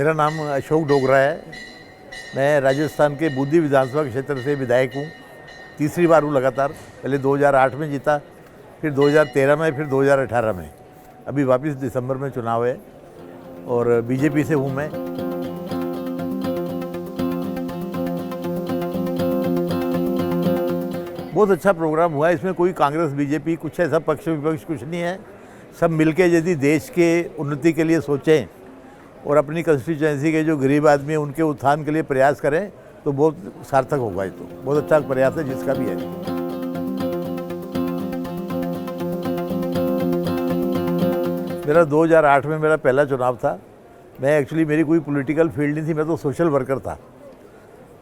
मेरा नाम अशोक डोगरा है। मैं राजस्थान के बूंदी विधानसभा क्षेत्र से विधायक हूँ। तीसरी बार हूँ लगातार। पहले 2008 में जीता, फिर 2013 में, फिर 2018 में। अभी वापस दिसंबर में चुनाव है और बीजेपी से हूँ मैं। बहुत अच्छा प्रोग्राम हुआ है। इसमें कोई कांग्रेस बीजेपी कुछ ऐसा पक्ष विपक्ष कुछ नहीं है। सब मिलके यदि देश के उन्नति के लिए सोचें और अपनी कंस्टिट्यूएंसी के जो गरीब आदमी हैं उनके उत्थान के लिए प्रयास करें तो बहुत सार्थक होगा। ये तो बहुत अच्छा प्रयास है जिसका भी है। मेरा 2008 में मेरा पहला चुनाव था। मैं एक्चुअली मेरी कोई पॉलिटिकल फील्ड नहीं थी, मैं तो सोशल वर्कर था।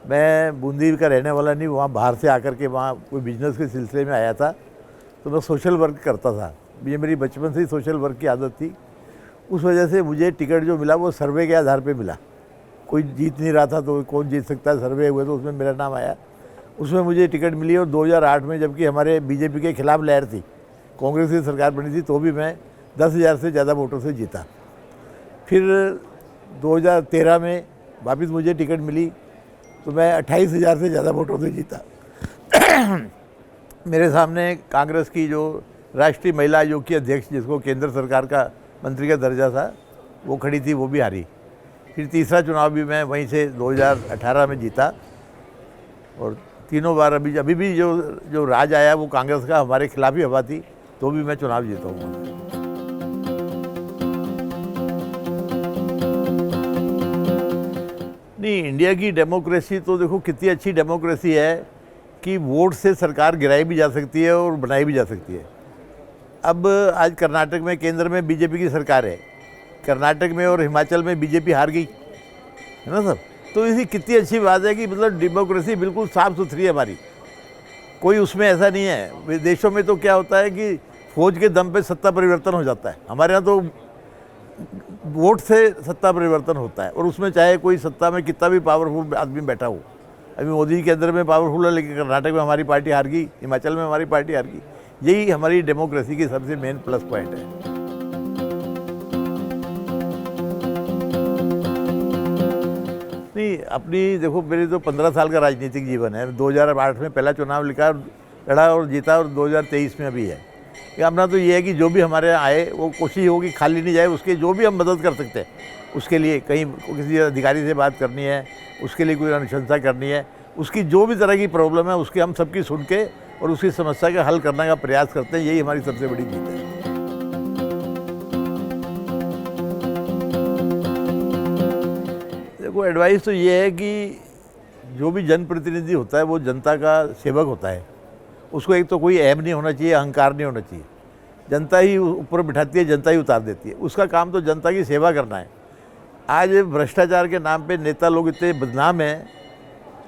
मैं बूंदी का रहने वाला नहीं, वहाँ बाहर से आकर के वहाँ कोई बिजनेस के सिलसिले में आया था, तो मैं सोशल वर्क करता था। ये मेरी बचपन से ही सोशल वर्क की आदत थी। उस वजह से मुझे टिकट जो मिला वो सर्वे के आधार पे मिला। कोई जीत नहीं रहा था तो कौन जीत सकता है, सर्वे हुए तो उसमें मेरा नाम आया, उसमें मुझे टिकट मिली। और 2008 में जबकि हमारे बीजेपी के खिलाफ लहर थी, कांग्रेस की सरकार बनी थी, तो भी मैं 10,000 से ज़्यादा वोटों से जीता। फिर 2013 में वापस मुझे टिकट मिली तो मैं 28,000 से ज़्यादा वोटों से जीता। मेरे सामने कांग्रेस की जो राष्ट्रीय महिला आयोग की अध्यक्ष, जिसको केंद्र सरकार का मंत्री का दर्जा था, वो खड़ी थी, वो भी हारी। फिर तीसरा चुनाव भी मैं वहीं से 2018 में जीता और तीनों बार अभी भी जो राज आया वो कांग्रेस का हमारे खिलाफ ही हवा थी, तो भी मैं चुनाव जीता हूँ। नहीं, इंडिया की डेमोक्रेसी तो देखो कितनी अच्छी डेमोक्रेसी है कि वोट से सरकार गिराई भी जा सकती है और बनाई भी जा सकती है। अब आज कर्नाटक में केंद्र में बीजेपी की सरकार है, कर्नाटक में और हिमाचल में बीजेपी हार गई है ना सर। तो इसी कितनी अच्छी बात है कि मतलब डेमोक्रेसी बिल्कुल साफ़ सुथरी है हमारी, कोई उसमें ऐसा नहीं है। विदेशों में तो क्या होता है कि फौज के दम पे सत्ता परिवर्तन हो जाता है, हमारे यहाँ तो वोट से सत्ता परिवर्तन होता है, और उसमें चाहे कोई सत्ता में कितना भी पावरफुल आदमी बैठा हो। अभी मोदी जी के अंदर में पावरफुल है, लेकिन कर्नाटक में हमारी पार्टी हार गई, हिमाचल में हमारी पार्टी हार गई। यही हमारी डेमोक्रेसी की सबसे मेन प्लस पॉइंट है। नहीं, अपनी देखो, मेरे तो 15 साल का राजनीतिक जीवन है। 2008 में पहला चुनाव लड़ा और जीता, और 2023 में अभी है। अपना तो ये है कि जो भी हमारे यहाँ आए वो कोशिश होगी खाली नहीं जाए, उसके जो भी हम मदद कर सकते हैं उसके लिए, कहीं किसी अधिकारी से बात करनी है, उसके लिए कोई अनुशंसा करनी है, उसकी जो भी तरह की प्रॉब्लम है उसकी हम सबकी सुन के और उसकी समस्या का हल करने का प्रयास करते हैं। यही हमारी सबसे बड़ी जीत है। देखो, एडवाइस तो ये है कि जो भी जनप्रतिनिधि होता है वो जनता का सेवक होता है। उसको एक तो कोई अहम नहीं होना चाहिए, अहंकार नहीं होना चाहिए। जनता ही ऊपर बिठाती है, जनता ही उतार देती है। उसका काम तो जनता की सेवा करना है। आज भ्रष्टाचार के नाम पे नेता लोग इतने बदनाम हैं,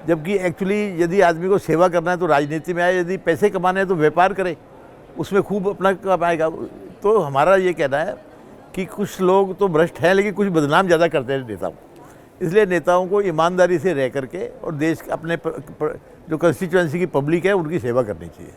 जबकि एक्चुअली यदि आदमी को सेवा करना है तो राजनीति में आए, यदि पैसे कमाने हैं तो व्यापार करे, उसमें खूब अपना कमाएगा। तो हमारा ये कहना है कि कुछ लोग तो भ्रष्ट हैं लेकिन कुछ बदनाम ज़्यादा करते हैं नेताओं। इसलिए नेताओं को ईमानदारी से रह करके और देश अपने जो कंस्टिट्यूएंसी की पब्लिक है उनकी सेवा करनी चाहिए।